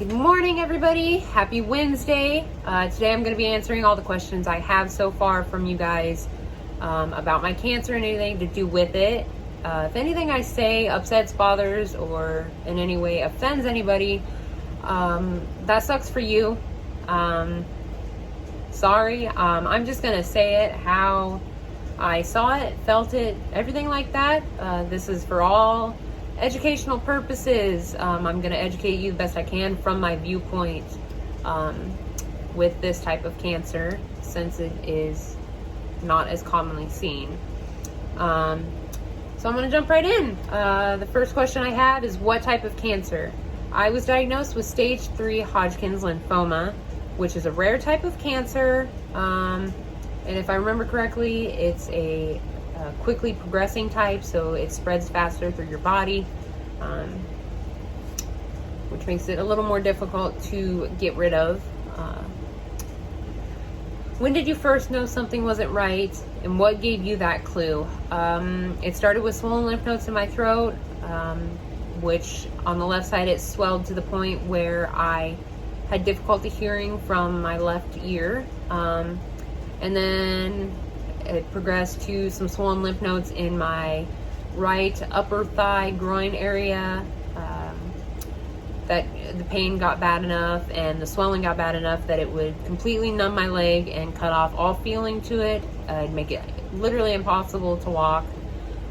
Good morning, everybody. Happy Wednesday. Today I'm going to be answering all the questions I have so far from you guys about my cancer and anything to do with it. If anything I say upsets, bothers, or in any way offends anybody, that sucks for you. Sorry. I'm just going to say it how I saw it, felt it, everything like that. This is for all educational purposes. I'm going to educate you the best I can from my viewpoint with this type of cancer, since it is not as commonly seen. So I'm going to jump right in. The first question I have is, what type of cancer? I was diagnosed with stage 3 Hodgkin's lymphoma, which is a rare type of cancer. And if I remember correctly, it's a quickly progressing type, so it spreads faster through your body, which makes it a little more difficult to get rid of. When did you first know something wasn't right, and what gave you that clue? It started with swollen lymph nodes in my throat, which on the left side it swelled to the point where I had difficulty hearing from my left ear, and then it progressed to some swollen lymph nodes in my right upper thigh groin area. That the pain got bad enough and the swelling got bad enough that it would completely numb my leg and cut off all feeling to it. It'd make it literally impossible to walk.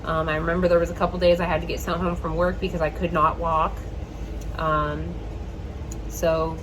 I remember there was a couple days I had to get sent home from work because I could not walk. So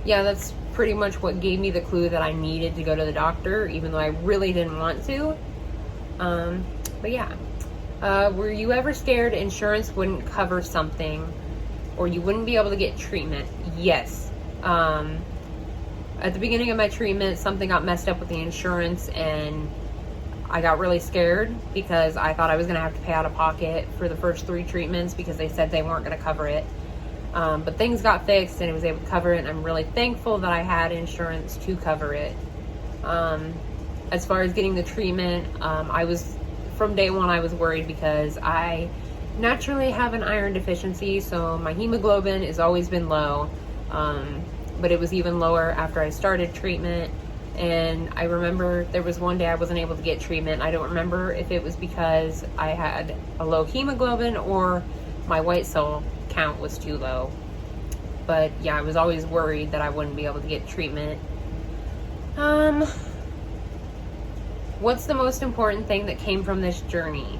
yeah, that's pretty much what gave me the clue that I needed to go to the doctor, even though I really didn't want to. But yeah, were you ever scared insurance wouldn't cover something, or you wouldn't be able to get treatment? Yes. At the beginning of my treatment, something got messed up with the insurance, and I got really scared because I thought I was going to have to pay out of pocket for the first 3 treatments because they said they weren't going to cover it. But things got fixed and it was able to cover it, and I'm really thankful that I had insurance to cover it. As far as getting the treatment, from day one I was worried because I naturally have an iron deficiency, so my hemoglobin has always been low, but it was even lower after I started treatment. And I remember there was one day I wasn't able to get treatment. I don't remember if it was because I had a low hemoglobin or my white cell count was too low. But yeah, I was always worried that I wouldn't be able to get treatment. What's the most important thing that came from this journey?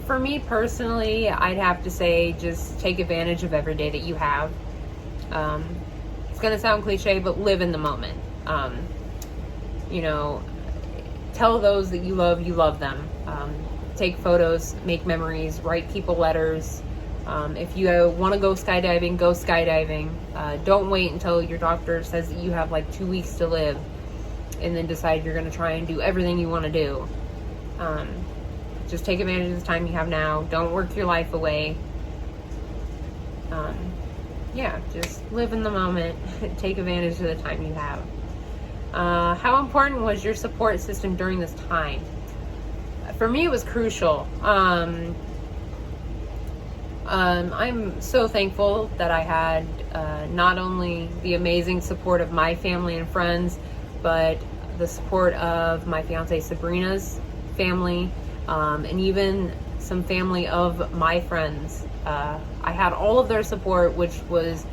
For me personally, I'd have to say just take advantage of every day that you have. It's gonna sound cliche, but live in the moment. Tell those that you love them. Take photos, make memories, write people letters. If you want to go skydiving, go skydiving. Don't wait until your doctor says that you have like 2 weeks to live and then decide you're going to try and do everything you want to do. Just take advantage of the time you have now. Don't work your life away. Just live in the moment. Take advantage of the time you have. How important was your support system during this time? For me, it was crucial. I'm so thankful that I had not only the amazing support of my family and friends, but the support of my fiance Sabrina's family, and even some family of my friends. I had all of their support, which was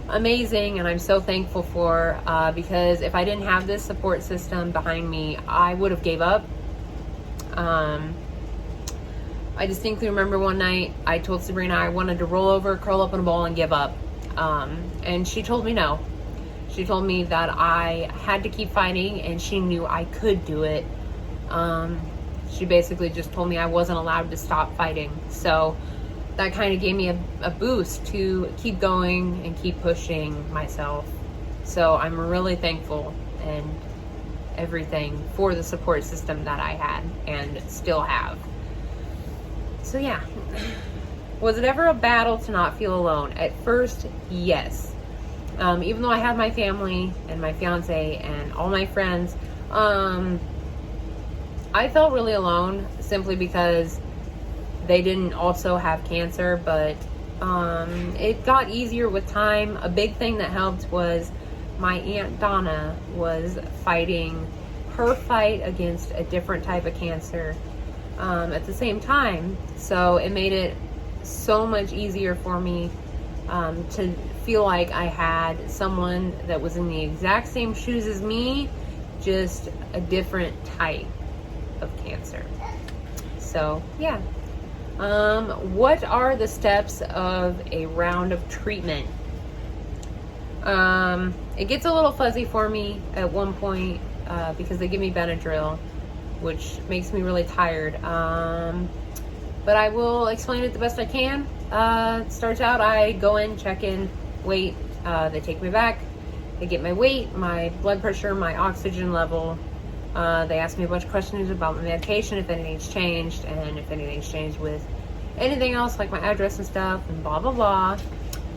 amazing, and I'm so thankful for, because if I didn't have this support system behind me, I would have gave up. I distinctly remember one night I told Sabrina I wanted to roll over, curl up in a ball, and give up. And she told me no. She told me that I had to keep fighting, and she knew I could do it. She basically just told me I wasn't allowed to stop fighting. So that kind of gave me a boost to keep going and keep pushing myself. So I'm really thankful and everything for the support system that I had and still have. So yeah, was it ever a battle to not feel alone? At first, yes. Even though I had my family and my fiance and all my friends, I felt really alone simply because they didn't also have cancer, but It got easier with time. A big thing that helped was my Aunt Donna was fighting her fight against a different type of cancer at the same time. So it made it so much easier for me to feel like I had someone that was in the exact same shoes as me, just a different type of cancer. So yeah. What are the steps of a round of treatment? It gets a little fuzzy for me at one point because they give me Benadryl, which makes me really tired. But I will explain it the best I can. It starts out, I go in, check in, wait. They take me back. They get my weight, my blood pressure, my oxygen level. They ask me a bunch of questions about my medication, if anything's changed, and if anything's changed with anything else, like my address and stuff, and blah, blah, blah.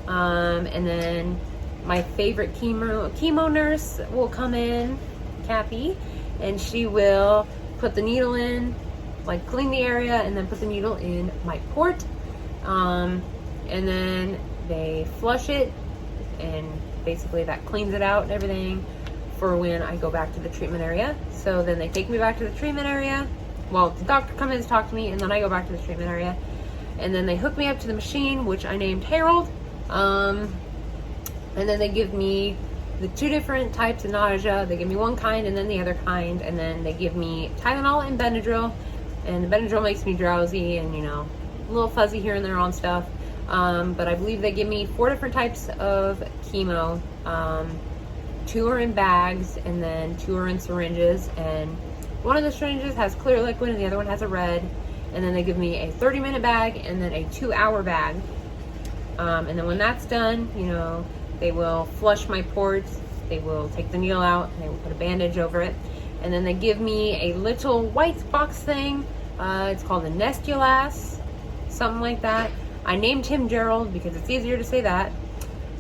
And then my favorite chemo nurse will come in, Kathy, and she will put the needle in, like clean the area, and then put the needle in my port. And then they flush it, and basically that cleans it out and everything for when I go back to the treatment area. So then they take me back to the treatment area. Well, the doctor comes in to talk to me, and then I go back to the treatment area. And then they hook me up to the machine, which I named Harold. And then they give me the two different types of nausea. They give me one kind and then the other kind. And then they give me Tylenol and Benadryl. And the Benadryl makes me drowsy and, you know, a little fuzzy here and there on stuff. But I believe they give me 4 different types of chemo. 2 are in bags, and then 2 are in syringes. And one of the syringes has clear liquid and the other one has a red. And then they give me a 30-minute bag and then a 2-hour bag. And then when that's done, you know, they will flush my ports. They will take the needle out and they will put a bandage over it. And then they give me a little white box thing. It's called a Nestulas, something like that. I named him Gerald because it's easier to say that.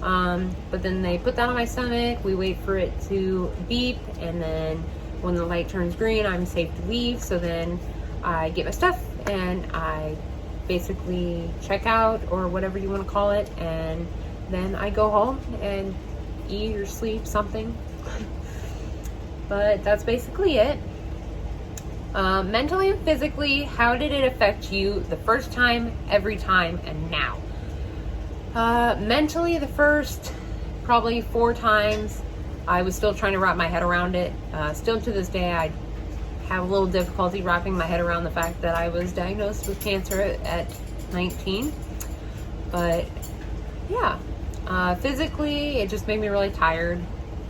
But then they put that on my stomach. We wait for it to beep, and then when the light turns green, I'm safe to leave. So then I get my stuff and I basically check out, or whatever you want to call it, and then I go home and eat or sleep something. But that's basically it. Mentally and physically, how did it affect you the first time, every time, and now? Mentally, the first probably 4 times, I was still trying to wrap my head around it. Still to this day, I have a little difficulty wrapping my head around the fact that I was diagnosed with cancer at 19. But yeah, physically, it just made me really tired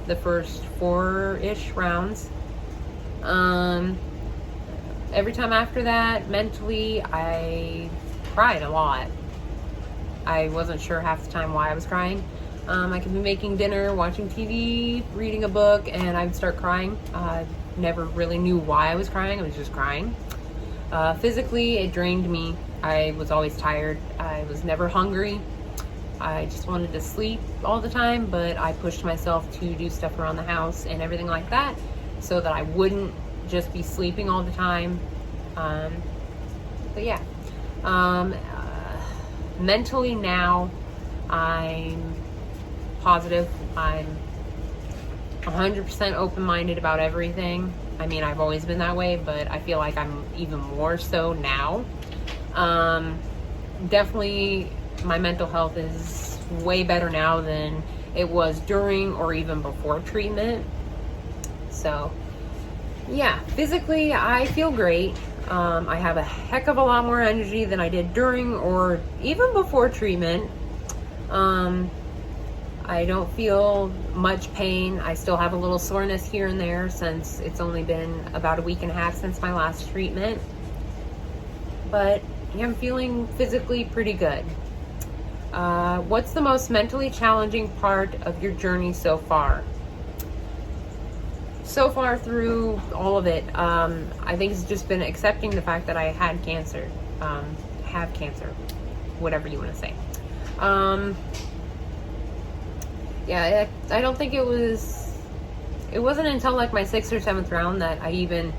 the first 4-ish rounds. Every time after that, mentally, I cried a lot. I wasn't sure half the time why I was crying. I could be making dinner, watching TV, reading a book, and I'd start crying. I never really knew why I was crying. I was just crying. Physically, it drained me. I was always tired. I was never hungry. I just wanted to sleep all the time, but I pushed myself to do stuff around the house and everything like that so that I wouldn't just be sleeping all the time. But yeah. Mentally now, I'm positive. I'm 100% open-minded about everything. I mean, I've always been that way, but I feel like I'm even more so now. Definitely, my mental health is way better now than it was during or even before treatment. So, yeah, physically, I feel great. I have a heck of a lot more energy than I did during or even before treatment. I don't feel much pain. I still have a little soreness here and there since it's only been about a week and a half since my last treatment. But I'm feeling physically pretty good. What's the most mentally challenging part of your journey so far? So far through all of it, I think it's just been accepting the fact that I had cancer, have cancer, whatever you want to say. Yeah, I don't think it wasn't until like my 6th or 7th round that I even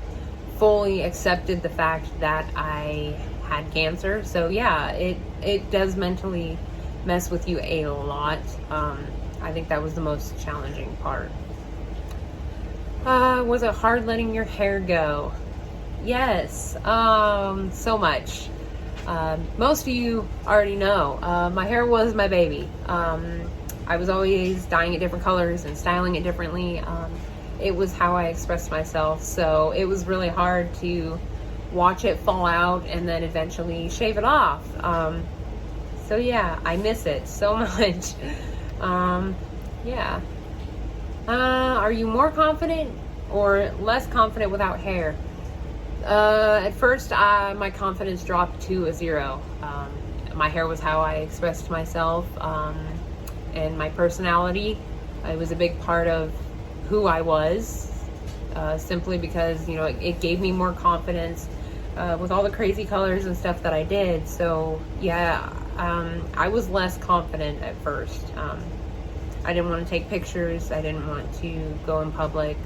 fully accepted the fact that I had cancer. So yeah, it does mentally mess with you a lot. I think that was the most challenging part. Was it hard letting your hair go? Yes, so much. Most of you already know, my hair was my baby. I was always dyeing it different colors and styling it differently. It was how I expressed myself, so it was really hard to watch it fall out and then eventually shave it off. So yeah, I miss it so much. Yeah. Are you more confident or less confident without hair? At first, my confidence dropped to a 0. My hair was how I expressed myself, and my personality. It was a big part of who I was, simply because, you know, it gave me more confidence with all the crazy colors and stuff that I did. So yeah, I was less confident at first. I didn't want to take pictures. I didn't want to go in public.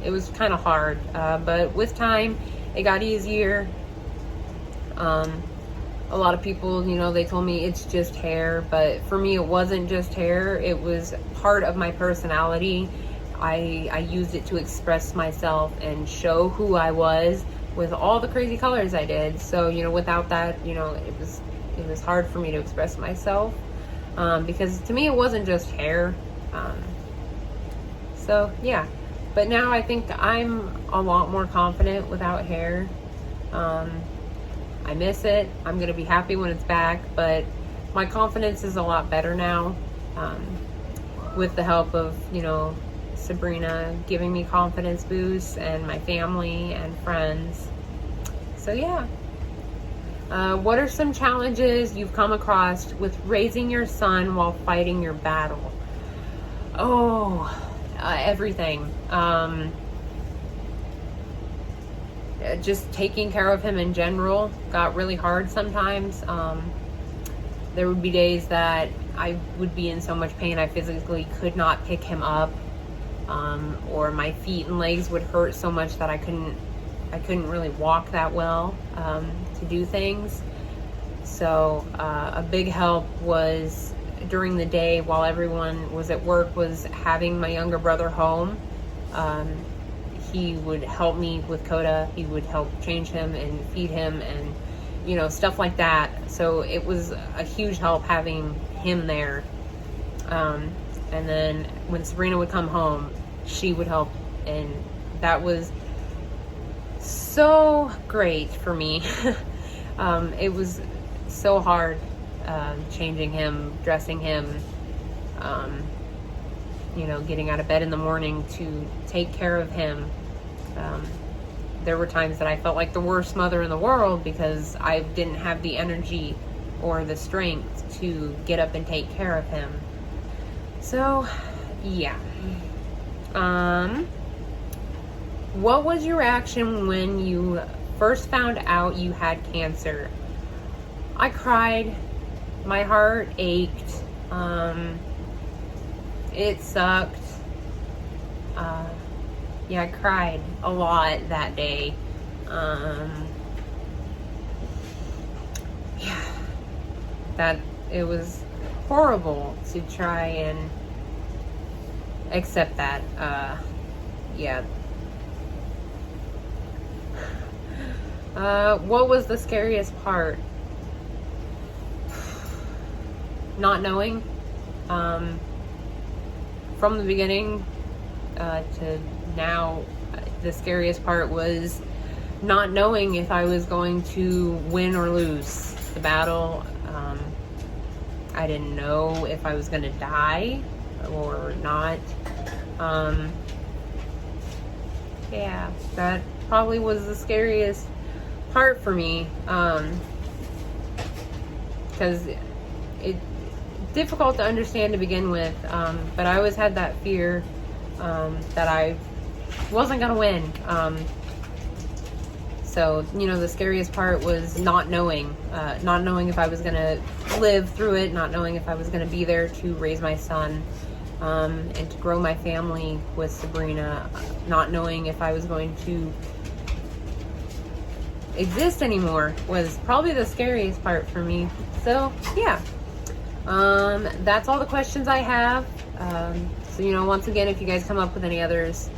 It was kind of hard, but with time, it got easier. A lot of people, you know, they told me it's just hair, but for me, it wasn't just hair. It was part of my personality. I used it to express myself and show who I was with all the crazy colors I did. So, you know, without that, you know, it was hard for me to express myself, because to me, it wasn't just hair. So yeah, but now I think I'm a lot more confident without hair. I miss it. I'm going to be happy when it's back, but my confidence is a lot better now, with the help of, you know, Sabrina giving me confidence boosts and my family and friends. So yeah. What are some challenges you've come across with raising your son while fighting your battle? Everything. Just taking care of him in general got really hard sometimes. There would be days that I would be in so much pain I physically could not pick him up, or my feet and legs would hurt so much that I couldn't really walk that well to do things. So a big help was during the day while everyone was at work was having my younger brother home. He would help me with Coda. He would help change him and feed him and, you know, stuff like that. So it was a huge help having him there. And then when Sabrina would come home, she would help, and that was so great for me. It was so hard changing him, dressing him, you know, getting out of bed in the morning to take care of him. There were times that I felt like the worst mother in the world because I didn't have the energy or the strength to get up and take care of him. So, yeah. What was your reaction when you first found out you had cancer? I cried. My heart ached. It sucked. Yeah, I cried a lot that day. Yeah, that it was horrible to try and accept that. Yeah. What was the scariest part? Not knowing. From the beginning to now, the scariest part was not knowing if I was going to win or lose the battle. I didn't know if I was going to die or not. Yeah, that probably was the scariest part for me, because it's difficult to understand to begin with, but I always had that fear that I wasn't gonna win. So, you know, the scariest part was not knowing if I was gonna live through it, not knowing if I was gonna be there to raise my son, and to grow my family with Sabrina, not knowing if I was going to exist anymore was probably the scariest part for me. So yeah, that's all the questions I have. So, you know, once again, if you guys come up with any others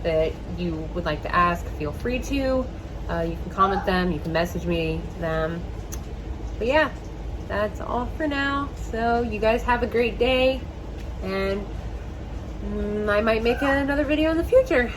that you would like to ask, feel free to. You can comment them, you can message me them. But yeah, that's all for now. So you guys have a great day, and I might make another video in the future.